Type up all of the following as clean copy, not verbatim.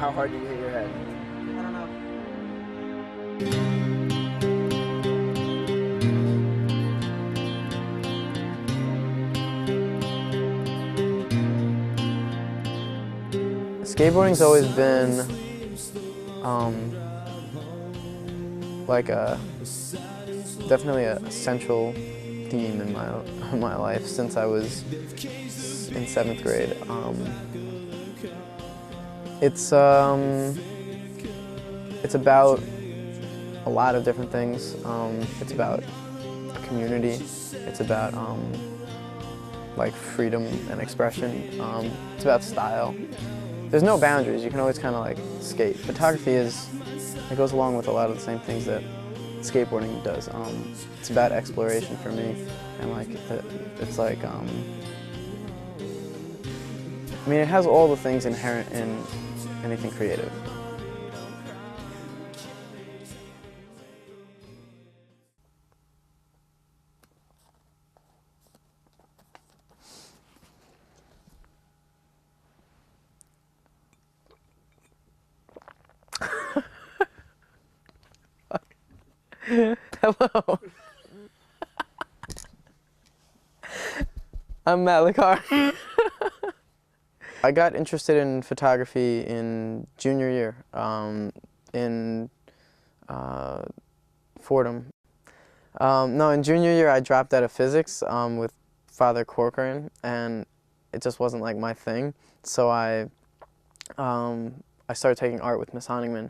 How hard did you hit your head? I don't know. Skateboarding's always been like definitely a central theme in my life since I was in 7th grade. It's about a lot of different things. It's about a community. It's about like freedom and expression. It's about style. There's no boundaries. You can always kind of like skate. Photography it goes along with a lot of the same things that skateboarding does. It's about exploration for me, and like it's like I mean, it has all the things inherent in anything creative. Hello. I'm Matt Licari. I got interested in photography in junior year in Fordham. No, in junior year I dropped out of physics with Father Corcoran, and it just wasn't like my thing. So I started taking art with Miss Honigman.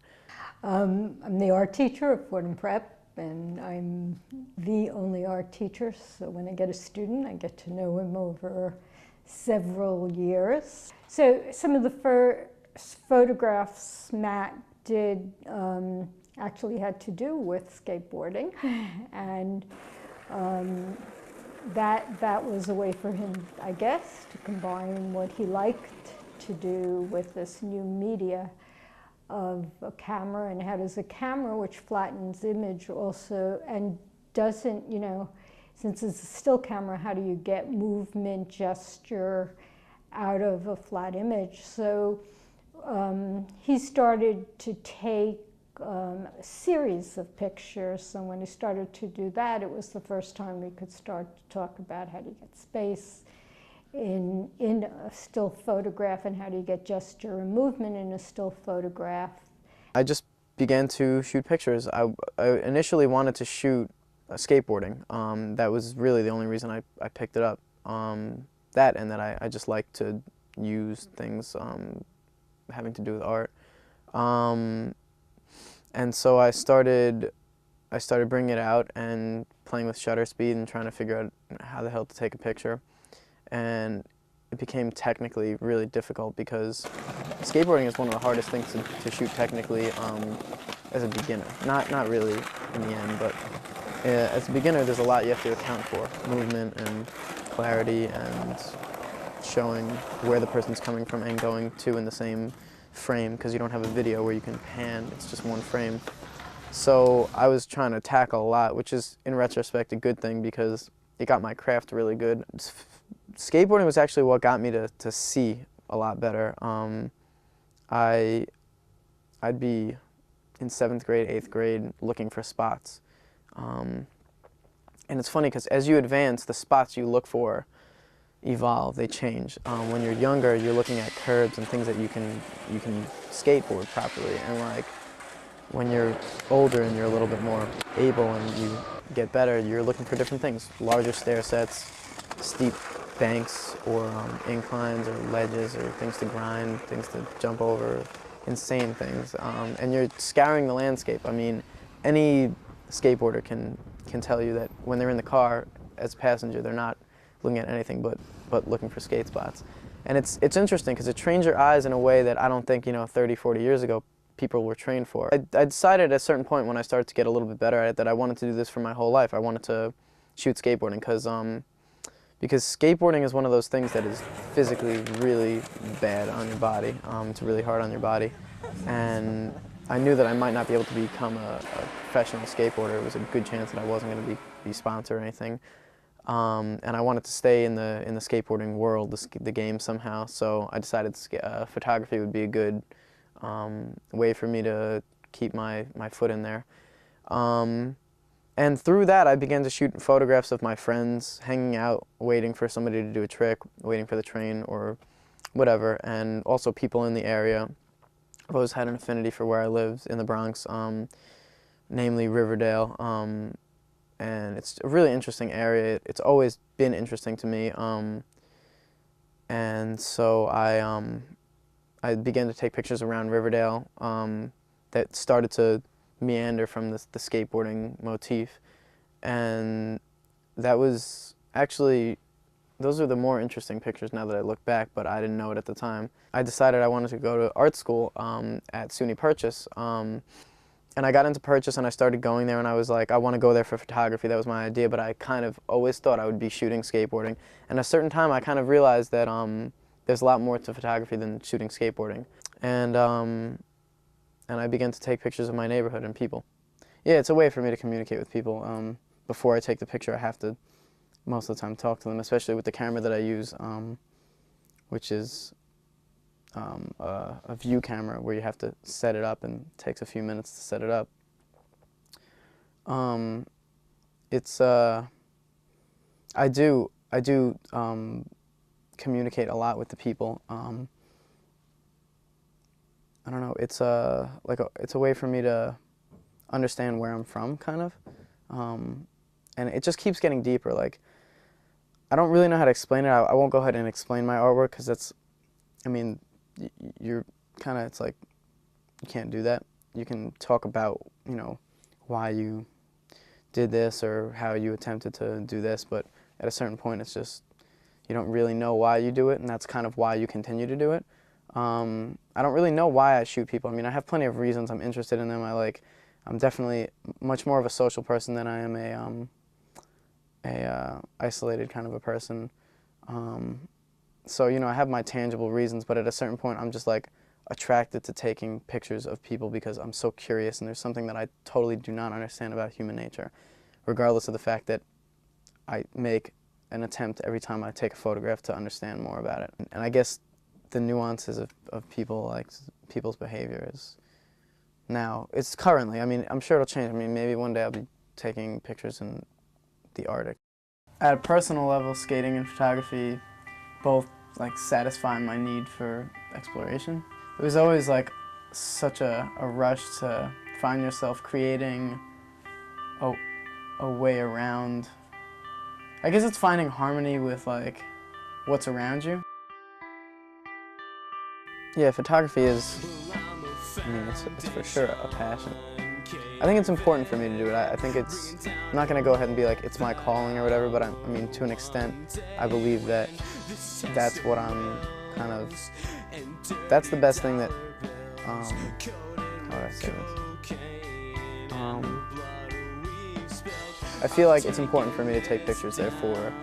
I'm the art teacher at Fordham Prep, and I'm the only art teacher, so when I get a student, I get to know him over several years. So some of the first photographs Matt did actually had to do with skateboarding, and that was a way for him, I guess, to combine what he liked to do with this new media of a camera, and how does a camera, which flattens image also, and doesn't, you know, since it's a still camera, how do you get movement, gesture out of a flat image? So he started to take a series of pictures, and when he started to do that, it was the first time we could start to talk about how do you get space in a still photograph, and how do you get gesture and movement in a still photograph. I just began to shoot pictures. I initially wanted to shoot skateboarding. That was really the only reason I picked it up. That, and that I just like to use things having to do with art. And so I started bringing it out and playing with shutter speed and trying to figure out how the hell to take a picture. And it became technically really difficult because skateboarding is one of the hardest things to shoot technically as a beginner. Not really in the end, but as a beginner there's a lot you have to account for. Movement and clarity and showing where the person's coming from and going to in the same frame, because you don't have a video where you can pan, it's just one frame. So I was trying to tackle a lot, which is in retrospect a good thing because it got my craft really good. Skateboarding was actually what got me to see a lot better. I'd be in 7th grade, 8th grade looking for spots. And it's funny because as you advance, the spots you look for evolve, they change. When you're younger, you're looking at curbs and things that you can skateboard properly. And like when you're older and you're a little bit more able and you get better, you're looking for different things. Larger stair sets, steep banks or inclines or ledges or things to grind, things to jump over, insane things. And you're scouring the landscape. I mean, any skateboarder can tell you that when they're in the car as a passenger, they're not looking at anything but looking for skate spots. And it's interesting because it trains your eyes in a way that I don't think, you know, 30, 40 years ago people were trained for. I decided at a certain point when I started to get a little bit better at it that I wanted to do this for my whole life. I wanted to shoot skateboarding because skateboarding is one of those things that is physically really bad on your body. It's really hard on your body. And I knew that I might not be able to become a professional skateboarder. It was a good chance that I wasn't going to be sponsored or anything. And I wanted to stay in the skateboarding world, the game somehow. So I decided photography would be a good way for me to keep my foot in there. And through that, I began to shoot photographs of my friends hanging out, waiting for somebody to do a trick, waiting for the train or whatever, and also people in the area. I've always had an affinity for where I lived in the Bronx, namely Riverdale, and it's a really interesting area. It's always been interesting to me, and so I began to take pictures around Riverdale that started to meander from the skateboarding motif, and that was actually, those are the more interesting pictures now that I look back, but I didn't know it at the time. I decided I wanted to go to art school at SUNY Purchase, and I got into Purchase and I started going there, and I was like, I want to go there for photography. That was my idea, but I kind of always thought I would be shooting skateboarding. And at a certain time I kind of realized that there's a lot more to photography than shooting skateboarding. And I began to take pictures of my neighborhood and people. Yeah, it's a way for me to communicate with people. Before I take the picture, I have to most of the time talk to them, especially with the camera that I use, which is a view camera where you have to set it up, and it takes a few minutes to set it up. I do communicate a lot with the people. I don't know. It's it's a way for me to understand where I'm from, kind of, and it just keeps getting deeper. Like, I don't really know how to explain it. I won't go ahead and explain my artwork because that's, I mean, you're kind of, it's like you can't do that. You can talk about, you know, why you did this or how you attempted to do this, but at a certain point it's just, you don't really know why you do it, and that's kind of why you continue to do it. I don't really know why I shoot people. I mean, I have plenty of reasons I'm interested in them. I'm definitely much more of a social person than I am a isolated kind of a person. So, you know, I have my tangible reasons, but at a certain point I'm just like attracted to taking pictures of people because I'm so curious, and there's something that I totally do not understand about human nature, regardless of the fact that I make an attempt every time I take a photograph to understand more about it. And I guess the nuances of people, like people's behavior, is now, it's currently, I mean, I'm sure it'll change. I mean, maybe one day I'll be taking pictures in the Arctic. At a personal level, skating and photography both like satisfy my need for exploration. It was always like such a rush to find yourself creating a way around, I guess it's finding harmony with like what's around you. Yeah, photography is, I mean, it's for sure a passion. I think it's important for me to do it. I think it's, I'm not going to go ahead and be like, it's my calling or whatever, but I mean, to an extent, I believe that that's what I'm kind of, that's the best thing that, how would I say this? I feel like it's important for me to take pictures, therefore,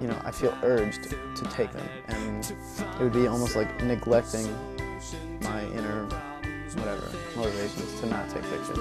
you know, I feel urged to take them, and it would be almost like neglecting my inner, whatever, motivations to not take pictures.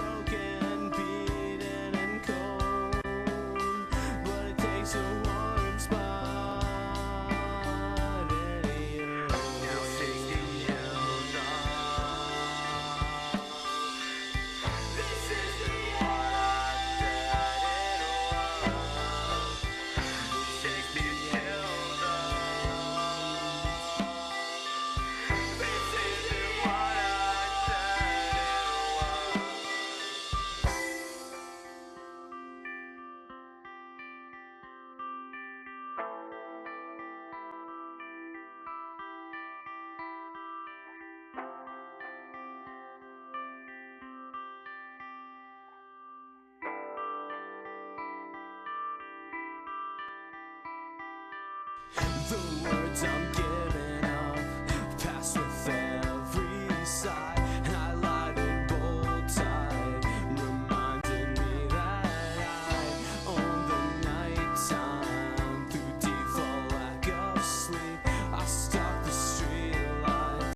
The words I'm